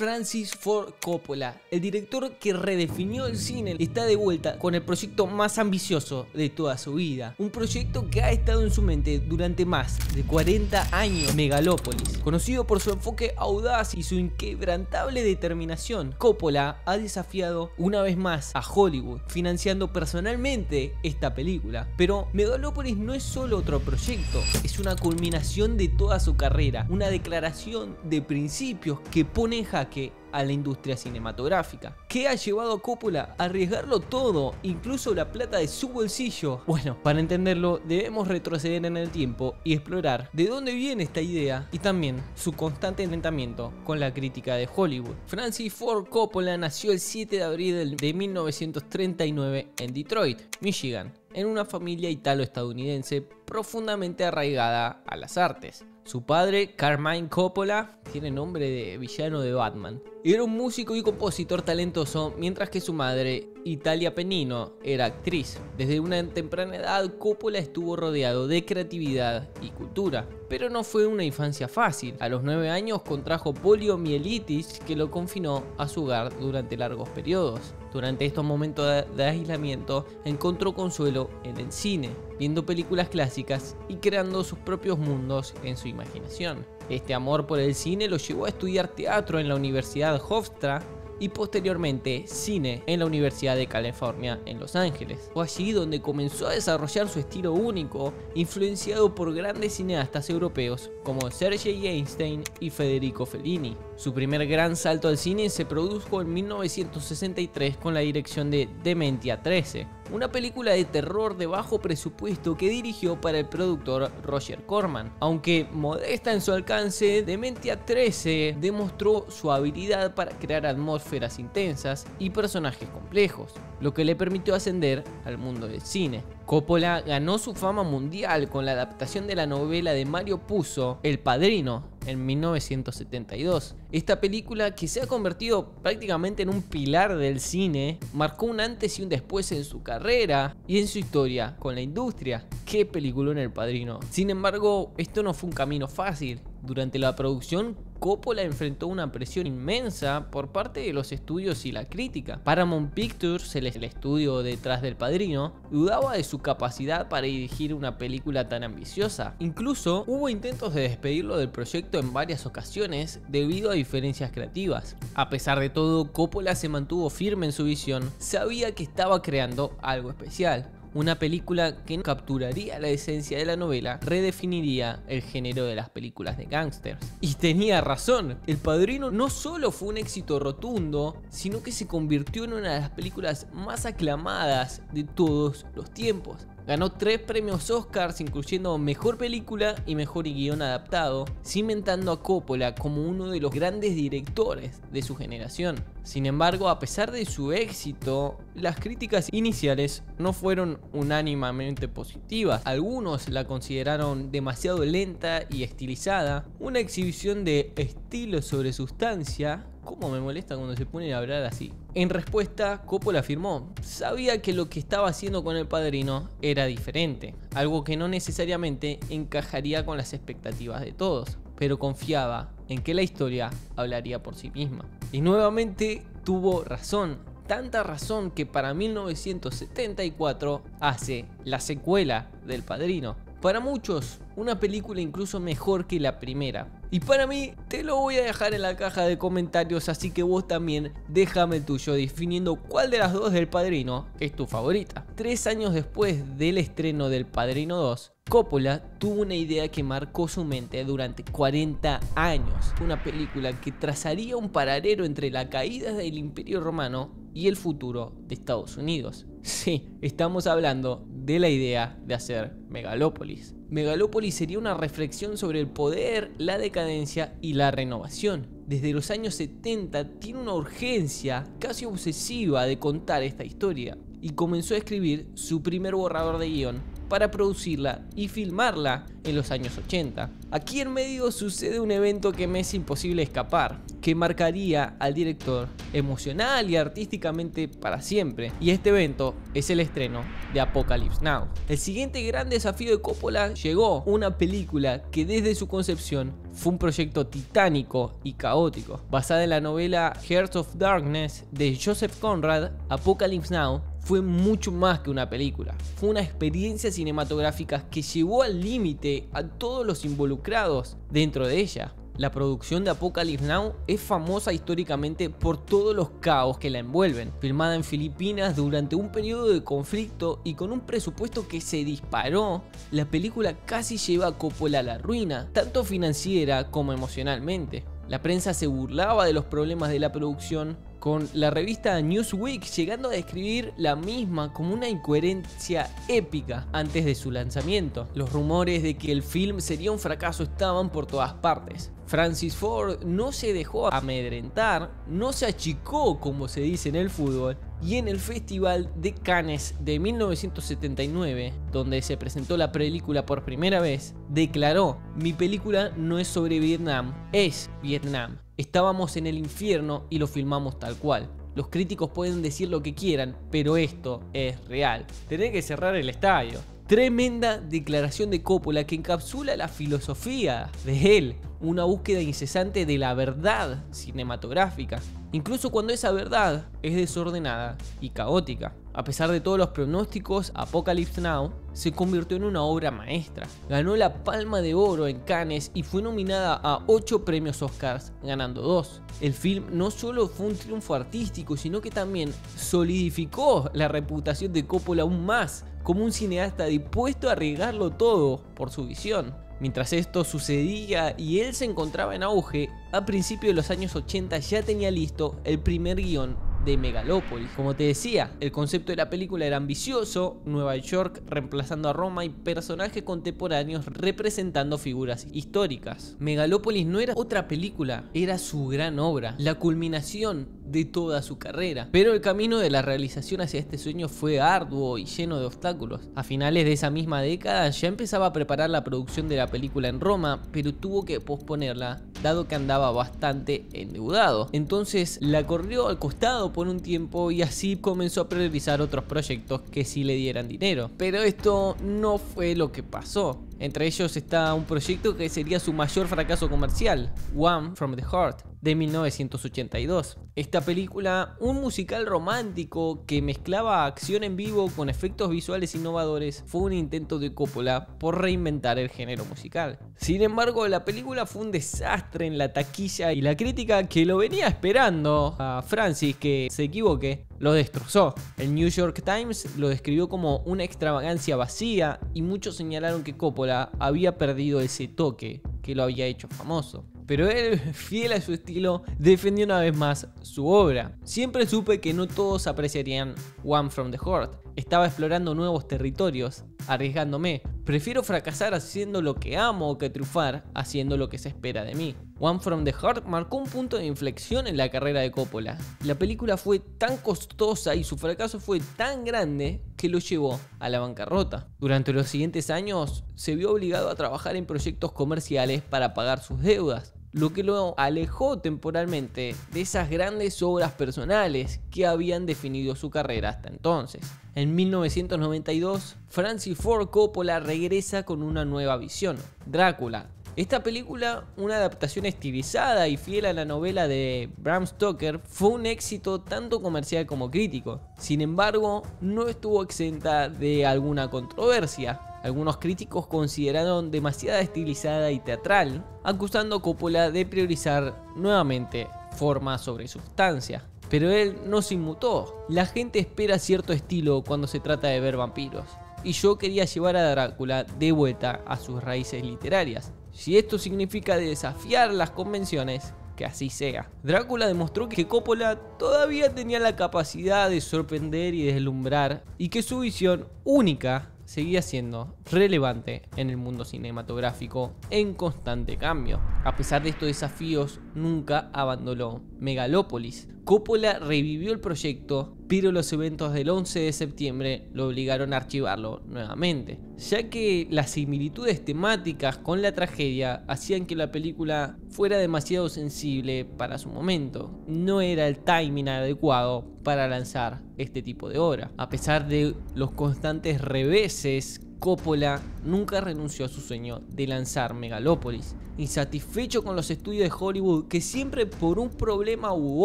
Francis Ford Coppola, el director que redefinió el cine, está de vuelta con el proyecto más ambicioso de toda su vida. Un proyecto que ha estado en su mente durante más de 40 años. Megalópolis. Conocido por su enfoque audaz y su inquebrantable determinación, Coppola ha desafiado una vez más a Hollywood, financiando personalmente esta película. Pero Megalópolis no es solo otro proyecto, es una culminación de toda su carrera, una declaración de principios que pone en jaque a la industria cinematográfica, que ha llevado a Coppola a arriesgarlo todo, incluso la plata de su bolsillo. Bueno, para entenderlo debemos retroceder en el tiempo y explorar de dónde viene esta idea y también su constante enfrentamiento con la crítica de Hollywood. Francis Ford Coppola nació el 7 de abril de 1939 en Detroit, Michigan, en una familia italo-estadounidense profundamente arraigada a las artes. Su padre, Carmine Coppola, tiene nombre de villano de Batman. Era un músico y compositor talentoso, mientras que su madre, Italia Pennino, era actriz. Desde una temprana edad, Coppola estuvo rodeado de creatividad y cultura, pero no fue una infancia fácil. A los 9 años contrajo poliomielitis que lo confinó a su hogar durante largos periodos. Durante estos momentos de aislamiento, encontró consuelo en el cine, viendo películas clásicas y creando sus propios mundos en su imaginación. Este amor por el cine lo llevó a estudiar teatro en la Universidad Hofstra y posteriormente cine en la Universidad de California en Los Ángeles. Fue allí donde comenzó a desarrollar su estilo único, influenciado por grandes cineastas europeos como Sergei Einstein y Federico Fellini. Su primer gran salto al cine se produjo en 1963 con la dirección de Dementia 13, una película de terror de bajo presupuesto que dirigió para el productor Roger Corman. Aunque modesta en su alcance, Dementia 13 demostró su habilidad para crear atmósferas intensas y personajes complejos, lo que le permitió ascender al mundo del cine. Coppola ganó su fama mundial con la adaptación de la novela de Mario Puzo, El Padrino, en 1972. Esta película, que se ha convertido prácticamente en un pilar del cine, marcó un antes y un después en su carrera y en su historia con la industria. ¡Qué peliculón El Padrino! Sin embargo, esto no fue un camino fácil. Durante la producción, Coppola enfrentó una presión inmensa por parte de los estudios y la crítica. Paramount Pictures, el estudio detrás del Padrino, dudaba de su capacidad para dirigir una película tan ambiciosa. Incluso hubo intentos de despedirlo del proyecto en varias ocasiones debido a diferencias creativas. A pesar de todo, Coppola se mantuvo firme en su visión, sabía que estaba creando algo especial. Una película que capturaría la esencia de la novela, redefiniría el género de las películas de gángsters. Y tenía razón, El Padrino no solo fue un éxito rotundo, sino que se convirtió en una de las películas más aclamadas de todos los tiempos. Ganó 3 premios Oscars, incluyendo Mejor Película y Mejor Guión Adaptado, cimentando a Coppola como uno de los grandes directores de su generación. Sin embargo, a pesar de su éxito, las críticas iniciales no fueron unánimemente positivas. Algunos la consideraron demasiado lenta y estilizada, una exhibición de estilo sobre sustancia. ¿Cómo me molesta cuando se ponen a hablar así? En respuesta, Coppola afirmó: sabía que lo que estaba haciendo con El Padrino era diferente, algo que no necesariamente encajaría con las expectativas de todos, pero confiaba en que la historia hablaría por sí misma. Y nuevamente tuvo razón, tanta razón que para 1974 hace la secuela del Padrino. Para muchos, una película incluso mejor que la primera. Y para mí, te lo voy a dejar en la caja de comentarios, así que vos también déjame el tuyo definiendo cuál de las dos del Padrino es tu favorita. 3 años después del estreno del Padrino 2, Coppola tuvo una idea que marcó su mente durante 40 años. Una película que trazaría un paralelo entre la caída del Imperio Romano y el futuro de Estados Unidos. Sí, estamos hablando de la idea de hacer Megalópolis. Megalópolis sería una reflexión sobre el poder, la decadencia y la renovación. Desde los años 70 tiene una urgencia casi obsesiva de contar esta historia y comenzó a escribir su primer borrador de guión para producirla y filmarla en los años 80. Aquí en medio sucede un evento que me es imposible escapar, que marcaría al director emocional y artísticamente para siempre, y este evento es el estreno de Apocalypse Now. El siguiente gran desafío de Coppola llegó, una película que desde su concepción fue un proyecto titánico y caótico. Basada en la novela Hearts of Darkness de Joseph Conrad, Apocalypse Now fue mucho más que una película. Fue una experiencia cinematográfica que llevó al límite a todos los involucrados dentro de ella. La producción de Apocalypse Now es famosa históricamente por todos los caos que la envuelven. Filmada en Filipinas durante un periodo de conflicto y con un presupuesto que se disparó, la película casi lleva a Coppola a la ruina, tanto financiera como emocionalmente. La prensa se burlaba de los problemas de la producción, con la revista Newsweek llegando a describir la misma como una incoherencia épica antes de su lanzamiento. Los rumores de que el film sería un fracaso estaban por todas partes. Francis Ford no se dejó amedrentar, no se achicó como se dice en el fútbol, y en el Festival de Cannes de 1979, donde se presentó la película por primera vez, declaró: "Mi película no es sobre Vietnam, es Vietnam. Estábamos en el infierno y lo filmamos tal cual. Los críticos pueden decir lo que quieran, pero esto es real". Tenés que cerrar el estadio. Tremenda declaración de Coppola que encapsula la filosofía de él, una búsqueda incesante de la verdad cinematográfica, incluso cuando esa verdad es desordenada y caótica. A pesar de todos los pronósticos, Apocalypse Now se convirtió en una obra maestra. Ganó la Palma de Oro en Cannes y fue nominada a 8 premios Oscars, ganando 2. El film no solo fue un triunfo artístico, sino que también solidificó la reputación de Coppola aún más, como un cineasta dispuesto a arriesgarlo todo por su visión. Mientras esto sucedía y él se encontraba en auge, a principios de los años 80 ya tenía listo el primer guión de Megalópolis. Como te decía, el concepto de la película era ambicioso: Nueva York reemplazando a Roma y personajes contemporáneos representando figuras históricas. Megalópolis no era otra película, era su gran obra, la culminación de toda su carrera. Pero el camino de la realización hacia este sueño fue arduo y lleno de obstáculos. A finales de esa misma década ya empezaba a preparar la producción de la película en Roma, pero tuvo que posponerla dado que andaba bastante endeudado. Entonces la corrió al costado por un tiempo y así comenzó a priorizar otros proyectos que sí le dieran dinero. Pero esto no fue lo que pasó. Entre ellos está un proyecto que sería su mayor fracaso comercial, One from the Heart, de 1982. Esta película, un musical romántico que mezclaba acción en vivo con efectos visuales innovadores, fue un intento de Coppola por reinventar el género musical. Sin embargo, la película fue un desastre en la taquilla y la crítica, que lo venía esperando a Francis que se equivoque, lo destrozó. El New York Times lo describió como una extravagancia vacía y muchos señalaron que Coppola había perdido ese toque que lo había hecho famoso. Pero él, fiel a su estilo, defendió una vez más su obra. Siempre supe que no todos apreciarían One from the Heart. Estaba explorando nuevos territorios, arriesgándome. Prefiero fracasar haciendo lo que amo que triunfar haciendo lo que se espera de mí. One from the Heart marcó un punto de inflexión en la carrera de Coppola. La película fue tan costosa y su fracaso fue tan grande que lo llevó a la bancarrota. Durante los siguientes años se vio obligado a trabajar en proyectos comerciales para pagar sus deudas, lo que lo alejó temporalmente de esas grandes obras personales que habían definido su carrera hasta entonces. En 1992, Francis Ford Coppola regresa con una nueva visión, Drácula. Esta película, una adaptación estilizada y fiel a la novela de Bram Stoker, fue un éxito tanto comercial como crítico. Sin embargo, no estuvo exenta de alguna controversia. Algunos críticos consideraron demasiada estilizada y teatral, acusando a Coppola de priorizar nuevamente forma sobre sustancia. Pero él no se inmutó. La gente espera cierto estilo cuando se trata de ver vampiros, y yo quería llevar a Drácula de vuelta a sus raíces literarias. Si esto significa desafiar las convenciones, que así sea. Drácula demostró que Coppola todavía tenía la capacidad de sorprender y deslumbrar, y que su visión única seguía siendo relevante en el mundo cinematográfico en constante cambio. A pesar de estos desafíos, nunca abandonó Megalópolis. Coppola revivió el proyecto, pero los eventos del 11 de septiembre lo obligaron a archivarlo nuevamente, ya que las similitudes temáticas con la tragedia hacían que la película fuera demasiado sensible para su momento. No era el timing adecuado para lanzar este tipo de obra. A pesar de los constantes reveses, Coppola nunca renunció a su sueño de lanzar Megalópolis. Insatisfecho con los estudios de Hollywood que siempre por un problema u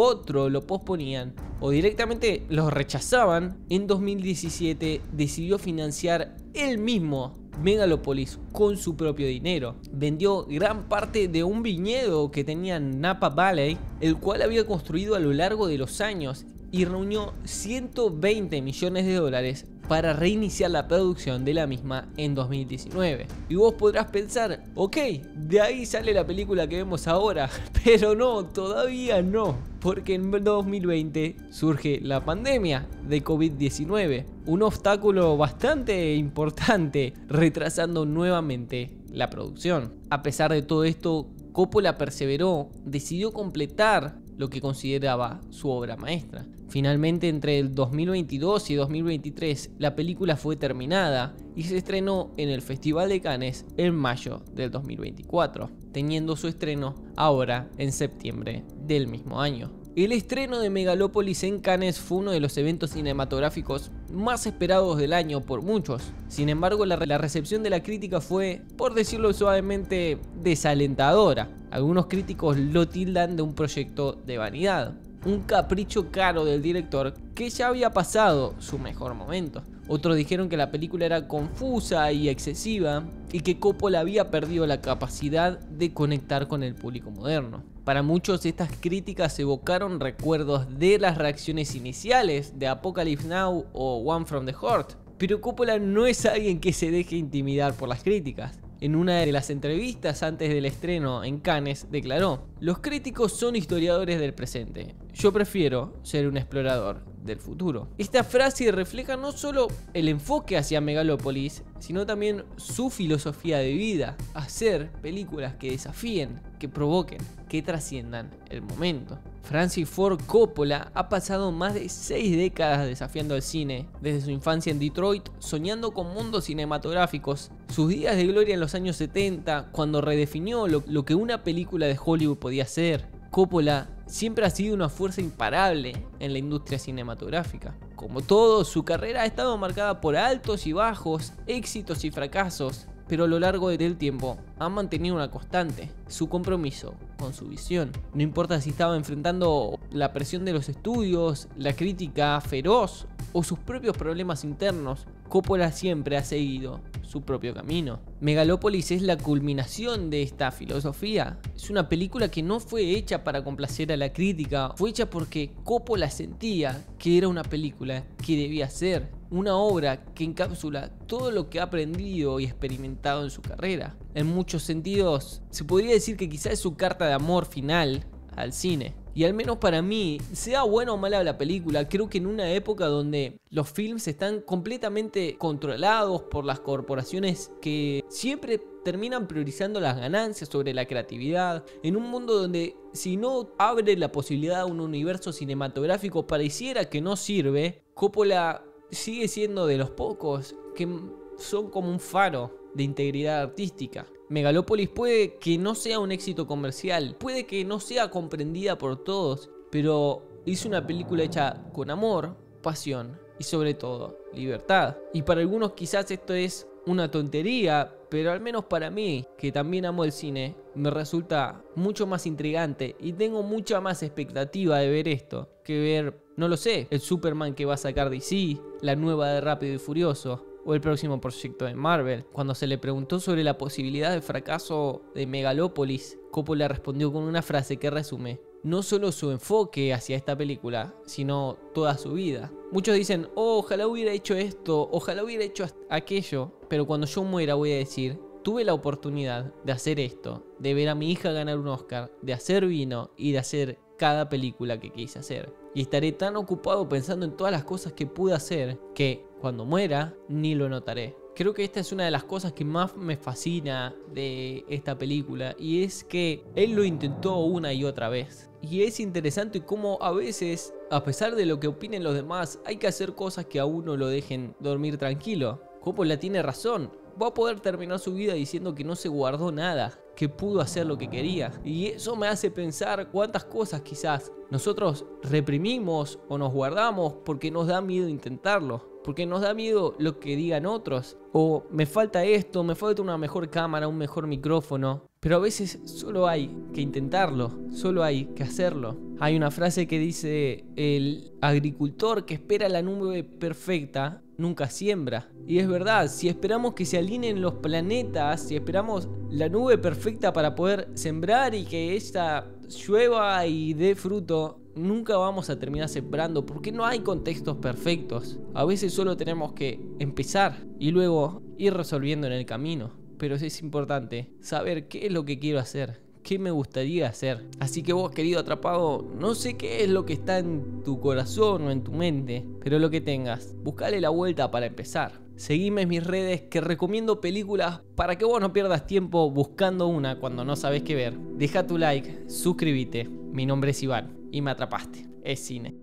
otro lo posponían o directamente los rechazaban, en 2017 decidió financiar él mismo Megalópolis con su propio dinero. Vendió gran parte de un viñedo que tenía en Napa Valley, el cual había construido a lo largo de los años, y reunió 120 millones de dólares para reiniciar la producción de la misma en 2019. Y vos podrás pensar, ok, de ahí sale la película que vemos ahora, pero no, todavía no, porque en 2020 surge la pandemia de COVID-19, un obstáculo bastante importante, retrasando nuevamente la producción. A pesar de todo esto, Coppola perseveró, decidió completar lo que consideraba su obra maestra. Finalmente, entre el 2022 y 2023, la película fue terminada y se estrenó en el Festival de Cannes en mayo del 2024, teniendo su estreno ahora en septiembre del mismo año. El estreno de Megalópolis en Cannes fue uno de los eventos cinematográficos más esperados del año por muchos. Sin embargo, la recepción de la crítica fue, por decirlo suavemente, desalentadora. Algunos críticos lo tildan de un proyecto de vanidad, un capricho caro del director que ya había pasado su mejor momento. Otros dijeron que la película era confusa y excesiva y que Coppola había perdido la capacidad de conectar con el público moderno. Para muchos, estas críticas evocaron recuerdos de las reacciones iniciales de Apocalypse Now o One from the Heart, pero Coppola no es alguien que se deje intimidar por las críticas. En una de las entrevistas antes del estreno en Cannes declaró: "Los críticos son historiadores del presente. Yo prefiero ser un explorador del futuro". Esta frase refleja no solo el enfoque hacia Megalópolis, sino también su filosofía de vida: hacer películas que desafíen, que provoquen, que trasciendan el momento. Francis Ford Coppola ha pasado más de 6 décadas desafiando el cine, desde su infancia en Detroit, soñando con mundos cinematográficos, sus días de gloria en los años 70, cuando redefinió lo que una película de Hollywood podía ser. Coppola siempre ha sido una fuerza imparable en la industria cinematográfica. Como todo, su carrera ha estado marcada por altos y bajos, éxitos y fracasos, pero a lo largo del tiempo ha mantenido una constante: su compromiso con su visión. No importa si estaba enfrentando la presión de los estudios, la crítica feroz o sus propios problemas internos, Coppola siempre ha seguido su propio camino. Megalópolis es la culminación de esta filosofía. Es una película que no fue hecha para complacer a la crítica, fue hecha porque Coppola sentía que era una película que debía ser una obra que encapsula todo lo que ha aprendido y experimentado en su carrera. En muchos sentidos, se podría decir que quizás es su carta de amor final al cine. Y al menos para mí, sea buena o mala la película, creo que en una época donde los films están completamente controlados por las corporaciones que siempre terminan priorizando las ganancias sobre la creatividad, en un mundo donde si no abre la posibilidad a un universo cinematográfico pareciera que no sirve, Coppola sigue siendo de los pocos que son como un faro de integridad artística. Megalópolis puede que no sea un éxito comercial, puede que no sea comprendida por todos, pero es una película hecha con amor, pasión y sobre todo libertad. Y para algunos quizás esto es una tontería, pero al menos para mí, que también amo el cine, me resulta mucho más intrigante y tengo mucha más expectativa de ver esto que ver, no lo sé, el Superman que va a sacar DC, la nueva de Rápido y Furioso o el próximo proyecto de Marvel. Cuando se le preguntó sobre la posibilidad de fracaso de Megalópolis, Coppola respondió con una frase que resume no solo su enfoque hacia esta película, sino toda su vida. Muchos dicen: "Oh, ojalá hubiera hecho esto, ojalá hubiera hecho aquello", pero cuando yo muera voy a decir: tuve la oportunidad de hacer esto, de ver a mi hija ganar un Oscar, de hacer vino y de hacer cada película que quise hacer. Y estaré tan ocupado pensando en todas las cosas que pude hacer que cuando muera ni lo notaré. Creo que esta es una de las cosas que más me fascina de esta película, y es que él lo intentó una y otra vez. Y es interesante cómo a veces, a pesar de lo que opinen los demás, hay que hacer cosas que a uno lo dejen dormir tranquilo. Coppola tiene razón. Va a poder terminar su vida diciendo que no se guardó nada, que pudo hacer lo que quería. Y eso me hace pensar cuántas cosas quizás nosotros reprimimos o nos guardamos porque nos da miedo intentarlo, porque nos da miedo lo que digan otros, o me falta esto, me falta una mejor cámara, un mejor micrófono. Pero a veces solo hay que intentarlo, solo hay que hacerlo. Hay una frase que dice: el agricultor que espera la nube perfecta nunca siembra. Y es verdad, si esperamos que se alineen los planetas, si esperamos la nube perfecta para poder sembrar y que esta llueva y dé fruto, nunca vamos a terminar sembrando, porque no hay contextos perfectos. A veces solo tenemos que empezar y luego ir resolviendo en el camino. Pero es importante saber qué es lo que quiero hacer, qué me gustaría hacer. Así que vos, querido atrapado, no sé qué es lo que está en tu corazón o en tu mente, pero lo que tengas, buscale la vuelta para empezar. Seguime en mis redes, que recomiendo películas para que vos no pierdas tiempo buscando una cuando no sabes qué ver. Deja tu like, suscríbete. Mi nombre es Iván y me atrapaste. Es cine.